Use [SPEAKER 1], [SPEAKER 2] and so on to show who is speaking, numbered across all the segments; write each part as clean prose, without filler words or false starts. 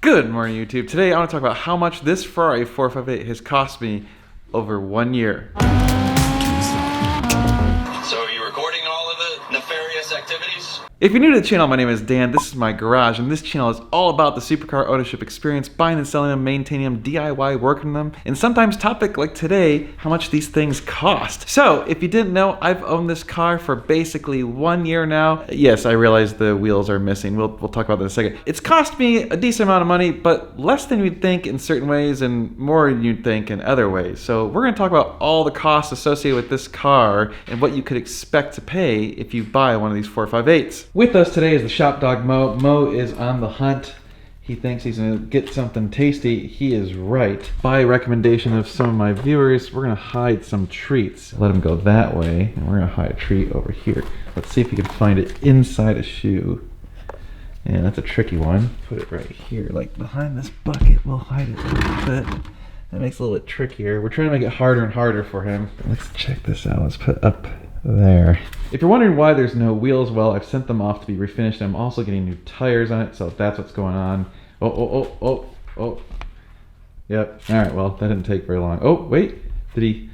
[SPEAKER 1] Good morning, YouTube. Today I want to talk about how much this Ferrari 458 has cost me over 1 year.
[SPEAKER 2] So are you recording all of the nefarious activities?
[SPEAKER 1] If you're new to the channel, my name is Dan, this is my garage, and this channel is all about the supercar ownership experience, buying and selling them, maintaining them, DIY, working them, and sometimes topic like today, how much these things cost. So, if you didn't know, I've owned this car for basically 1 year now. Yes, I realize the wheels are missing. We'll talk about that in a second. It's cost me a decent amount of money, but less than you'd think in certain ways and more than you'd think in other ways. So, we're going to talk about all the costs associated with this car and what you could expect to pay if you buy one of these 458s. With us today is the shop dog Mo. Mo is on the hunt. He thinks he's gonna get something tasty. He is right. By recommendation of some of my viewers, we're gonna hide some treats. Let him go that way, and we're gonna hide a treat over here. Let's see if we can find it inside a shoe. And that's a tricky one. Put it right here, like behind this bucket. We'll hide it a little bit. That makes it a little bit trickier. We're trying to make it harder and harder for him. Let's check this out. Let's put up there. If you're wondering why there's no wheels, well, I've sent them off to be refinished. I'm also getting new tires on it, so that's what's going on. Oh. Yep. All right, well, that didn't take very long. Oh, wait. Did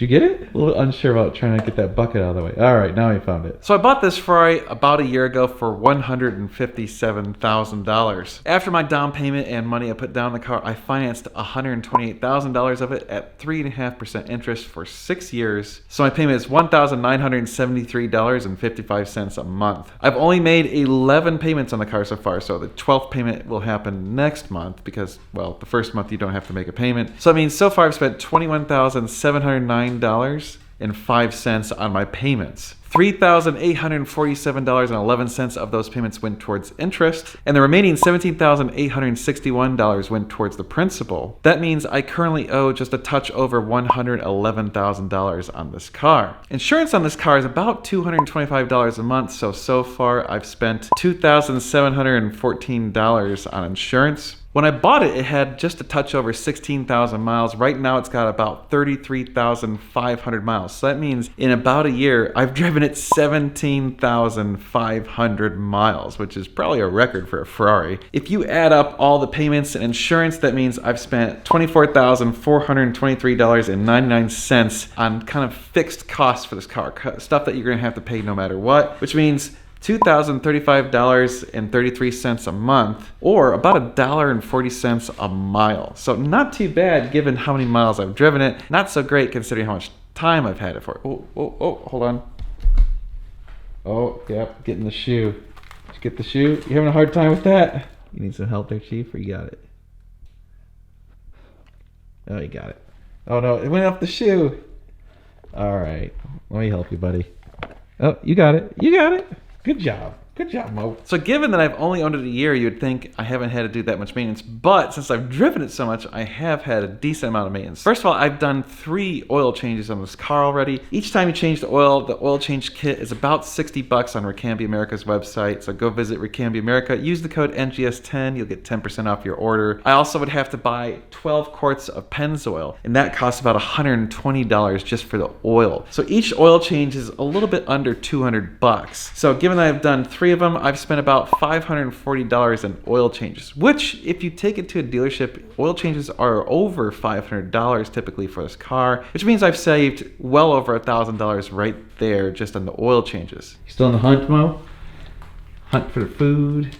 [SPEAKER 1] you get it? A little bit unsure about trying to get that bucket out of the way. All right, now we found it. So I bought this Ferrari about a year ago for $157,000. After my down payment and money I put down in the car, I financed $128,000 of it at 3.5% interest for 6 years. So my payment is $1,973.55 a month. I've only made 11 payments on the car so far, so the 12th payment will happen next month because, well, the first month you don't have to make a payment. So that means so far I've spent $21,709.05 on my payments. $3,847.11 of those payments went towards interest, and the remaining $17,861 went towards the principal. That means I currently owe just a touch over $111,000 on this car. Insurance on this car is about $225 a month, so far I've spent $2,714 on insurance. When I bought it, it had just a touch over 16,000 miles. Right now, it's got about 33,500 miles. So that means in about a year, I've driven it 17,500 miles, which is probably a record for a Ferrari. If you add up all the payments and insurance, that means I've spent $24,423.99 on kind of fixed costs for this car, stuff that you're gonna have to pay no matter what, which means $2,035.33 a month, or about $1.40 a mile. So not too bad given how many miles I've driven it. Not so great considering how much time I've had it for. Oh, hold on. Oh, yep, getting the shoe. Did you get the shoe? You having a hard time with that? You need some help there, Chief, or you got it? Oh, you got it. Oh no, it went off the shoe. All right, let me help you, buddy. Oh, you got it. You got it. Good job, Mo. So given that I've only owned it a year, you'd think I haven't had to do that much maintenance, but since I've driven it so much, I have had a decent amount of maintenance. First of all, I've done 3 oil changes on this car already. Each time you change the oil change kit is about $60 on Ricambie America's website, so go visit Ricambie America, use the code NGS10, you'll get 10% off your order. I also would have to buy 12 quarts of Pennzoil, and that costs about $120 just for the oil. So each oil change is a little bit under $200. So given that I've done 3 of them, I've spent about $540 in oil changes, which if you take it to a dealership, oil changes are over $500 typically for this car, which means I've saved well over $1,000 right there just on the oil changes. You still on the hunt, Mo? Hunt for food,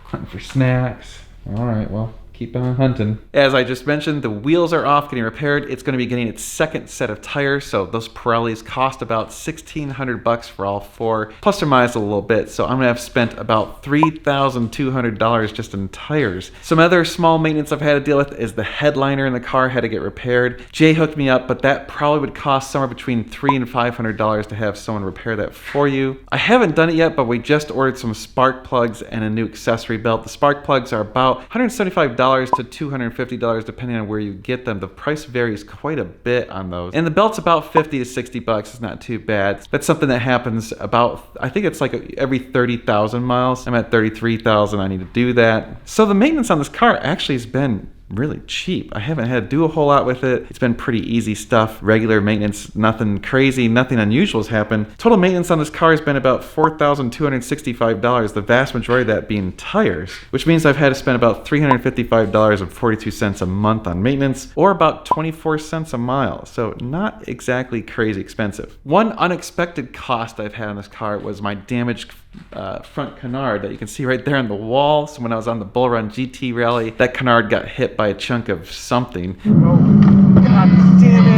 [SPEAKER 1] hunting for snacks. All right, well, keep on hunting. As I just mentioned, the wheels are off, getting repaired. It's going to be getting its second set of tires, so those Pirellis cost about $1,600 for all 4, plus or minus a little bit. So I'm going to have spent about $3,200 just in tires. Some other small maintenance I've had to deal with is the headliner in the car had to get repaired. Jay hooked me up, but that probably would cost somewhere between $300 and $500 to have someone repair that for you. I haven't done it yet, but we just ordered some spark plugs and a new accessory belt. The spark plugs are about $175 to $250 depending on where you get them. The price varies quite a bit on those. And the belt's about $50 to $60. It's not too bad. That's something that happens about, I think it's like every 30,000 miles. I'm at 33,000. I need to do that. So the maintenance on this car actually has been really cheap. I haven't had to do a whole lot with it. It's been pretty easy stuff, regular maintenance, nothing crazy, nothing unusual has happened. Total maintenance on this car has been about $4,265, the vast majority of that being tires, which means I've had to spend about $355.42 a month on maintenance, or about 24 cents a mile, so not exactly crazy expensive. One unexpected cost I've had on this car was my damaged front canard that you can see right there on the wall. So when I was on the Bull Run GT rally, that canard got hit by a chunk of something.
[SPEAKER 3] Oh, God damn it!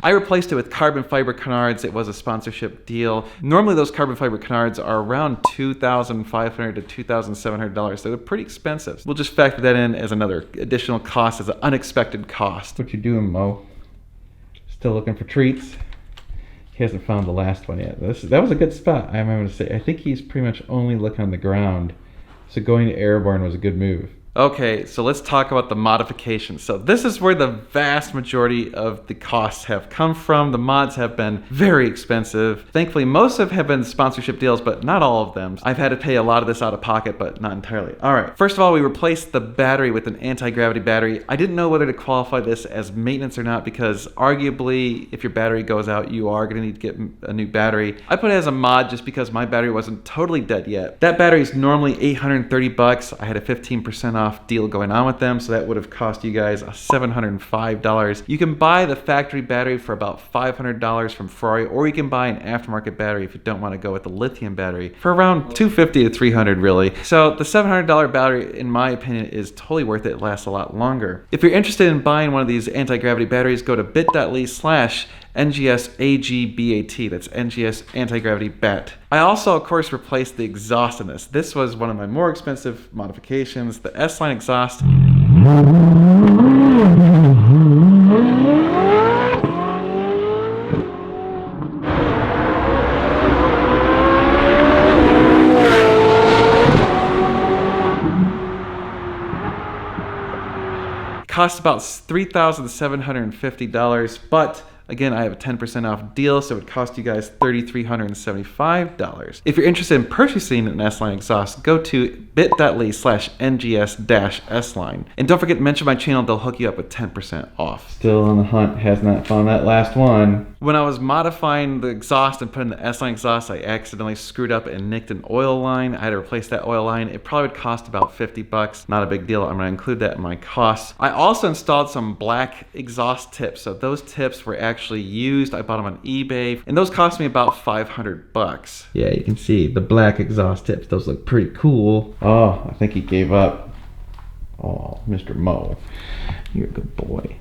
[SPEAKER 1] I replaced it with carbon fiber canards. It was a sponsorship deal. Normally those carbon fiber canards are around $2,500 to $2,700. So they're pretty expensive. We'll just factor that in as another additional cost, as an unexpected cost. What you doing, Mo? Still looking for treats? He hasn't found the last one yet. That was a good spot, I'm going to say. I think he's pretty much only looking on the ground. So going to airborne was a good move. Okay, so let's talk about the modifications. So this is where the vast majority of the costs have come from. The mods have been very expensive. Thankfully, most of them have been sponsorship deals, but not all of them. I've had to pay a lot of this out of pocket, but not entirely. All right, first of all, we replaced the battery with an anti-gravity battery. I didn't know whether to qualify this as maintenance or not, because arguably, if your battery goes out, you are gonna need to get a new battery. I put it as a mod just because my battery wasn't totally dead yet. That battery is normally $830. I had a 15% off deal going on with them, so that would have cost you guys $705. You can buy the factory battery for about $500 from Ferrari, or you can buy an aftermarket battery if you don't want to go with the lithium battery for around $250 to $300 really. So the $700 battery, in my opinion, is totally worth it. It lasts a lot longer. If you're interested in buying one of these anti-gravity batteries, go to bit.ly/NGS-AGBAT. That's NGS Anti-Gravity BAT. I also, of course, replaced the exhaust in this. This was one of my more expensive modifications, the S-Line exhaust. Cost about $3,750, but again, I have a 10% off deal, so it would cost you guys $3,375. If you're interested in purchasing an S-Line exhaust, go to bit.ly/NGS-S-Line. And don't forget to mention my channel, they'll hook you up with 10% off. Still on the hunt, has not found that last one. When I was modifying the exhaust and putting the S-Line exhaust, I accidentally screwed up and nicked an oil line. I had to replace that oil line. It probably would cost about $50. Not a big deal. I'm going to include that in my costs. I also installed some black exhaust tips. So those tips were actually used. I bought them on eBay, and those cost me about $500. Yeah, you can see the black exhaust tips. Those look pretty cool. Oh, I think he gave up. Oh, Mr. Mo, you're a good boy.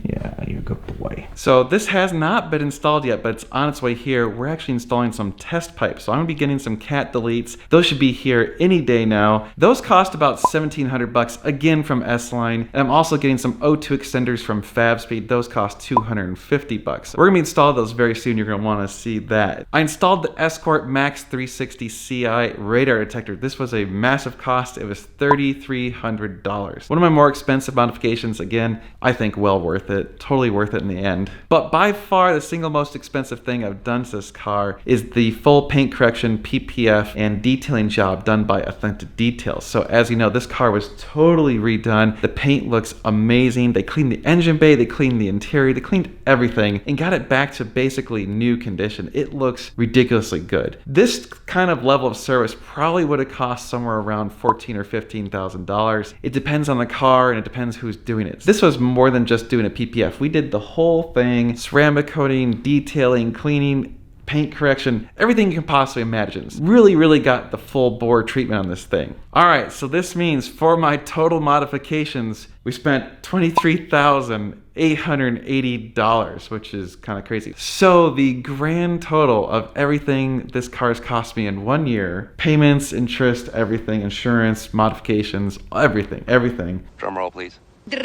[SPEAKER 1] Yeah, you're a good boy. So this has not been installed yet, but it's on its way here. We're actually installing some test pipes. So I'm gonna be getting some cat deletes. Those should be here any day now. Those cost about $1,700, again from S-Line. And I'm also getting some O2 extenders from FabSpeed. Those cost $250. We're gonna be installing those very soon. You're gonna wanna see that. I installed the Escort Max 360 CI radar detector. This was a massive cost. It was $3,300. One of my more expensive modifications, again, I think well worth it, totally worth it in the end. But by far the single most expensive thing I've done to this car is the full paint correction, PPF, and detailing job done by Authentic Details. So as you know, this car was totally redone. The paint looks amazing. They cleaned the engine bay, they cleaned the interior, they cleaned everything and got it back to basically new condition. It looks ridiculously good. This kind of level of service probably would have cost somewhere around $14,000 or $15,000. It depends on the car and it depends who's doing it. This was more than just doing a PPF. We did the whole thing: ceramic coating, detailing, cleaning, paint correction, everything you can possibly imagine. Really got the full bore treatment on this thing. All right, so this means for my total modifications, we spent $23,880, which is kind of crazy. So the grand total of everything this car's cost me in 1 year, payments, interest, everything, insurance, modifications, everything.
[SPEAKER 2] Drum roll, please.
[SPEAKER 3] Joy to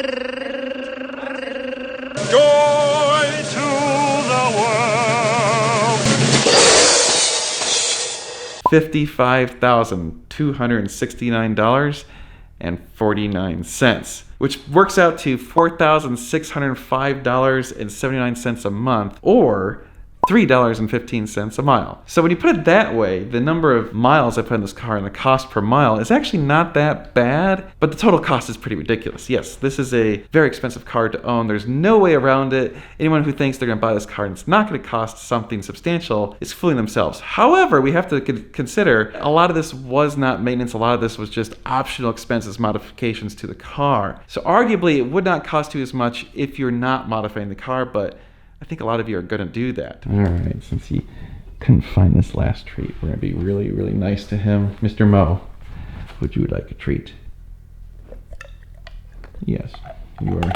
[SPEAKER 3] the world.
[SPEAKER 1] $55,269 $4,549, which works out to $4,605.79 a month, or $3.15 a mile. So when you put it that way, the number of miles I put in this car and the cost per mile is actually not that bad, but the total cost is pretty ridiculous. Yes, this is a very expensive car to own. There's no way around it. Anyone who thinks they're going to buy this car and it's not going to cost something substantial is fooling themselves. However, we have to consider a lot of this was not maintenance. A lot of this was just optional expenses, modifications to the car. So arguably, it would not cost you as much if you're not modifying the car, but I think a lot of you are going to do that. All right, since he couldn't find this last treat, we're going to be really, really nice to him. Mr. Mo, would you like a treat? Yes, you are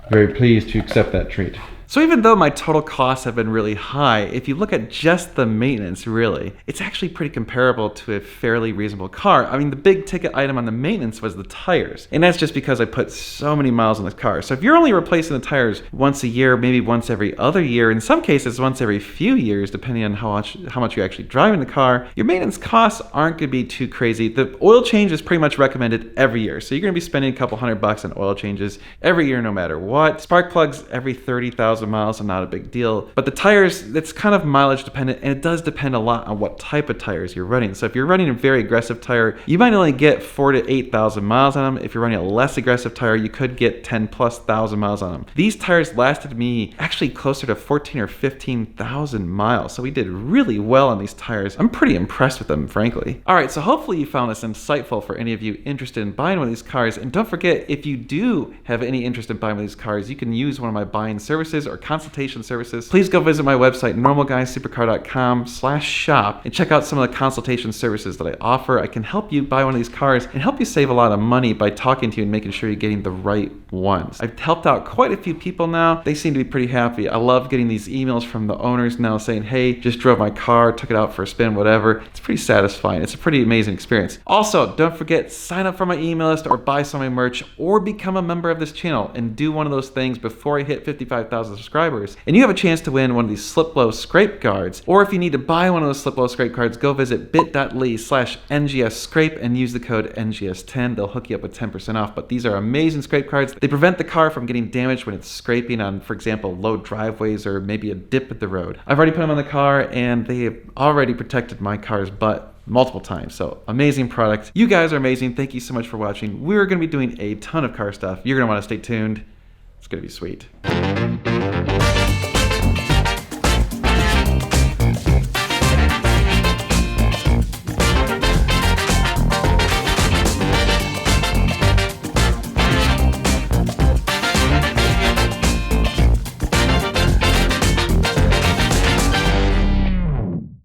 [SPEAKER 1] very pleased to accept that treat. So even though my total costs have been really high, if you look at just the maintenance, really, it's actually pretty comparable to a fairly reasonable car. I mean, the big ticket item on the maintenance was the tires. And that's just because I put so many miles on this car. So if you're only replacing the tires once a year, maybe once every other year, in some cases once every few years, depending on how much you're actually driving the car, your maintenance costs aren't going to be too crazy. The oil change is pretty much recommended every year. So you're going to be spending a couple $100 on oil changes every year no matter what. Spark plugs every 30,000 miles are not a big deal. But the tires, it's kind of mileage dependent, and it does depend a lot on what type of tires you're running. So if you're running a very aggressive tire, you might only get 4,000 to 8,000 miles on them. If you're running a less aggressive tire, you could get 10,000+ miles on them. These tires lasted me actually closer to 14,000 or 15,000 miles. So we did really well on these tires. I'm pretty impressed with them, frankly. All right, so hopefully you found this insightful for any of you interested in buying one of these cars. And don't forget, if you do have any interest in buying one of these cars, you can use one of my buying services or consultation services. Please go visit my website, normalguysupercar.com/shop, and check out some of the consultation services that I offer. I can help you buy one of these cars and help you save a lot of money by talking to you and making sure you're getting the right ones. I've helped out quite a few people now. They seem to be pretty happy. I love getting these emails from the owners now saying, hey, just drove my car, took it out for a spin, whatever. It's pretty satisfying. It's a pretty amazing experience. Also, don't forget, sign up for my email list or buy some of my merch or become a member of this channel and do one of those things before I hit 55,000 subscribers. And you have a chance to win one of these Sliplow scrape guards. Or if you need to buy one of those Sliplow scrape cards, go visit bit.ly/NGS-scrape and use the code NGS10. They'll hook you up with 10% off. But these are amazing scrape cards. They prevent the car from getting damaged when it's scraping on, for example, low driveways or maybe a dip at the road. I've already put them on the car and they have already protected my car's butt multiple times. So amazing product. You guys are amazing. Thank you so much for watching. We're going to be doing a ton of car stuff. You're going to want to stay tuned. It's going to be sweet.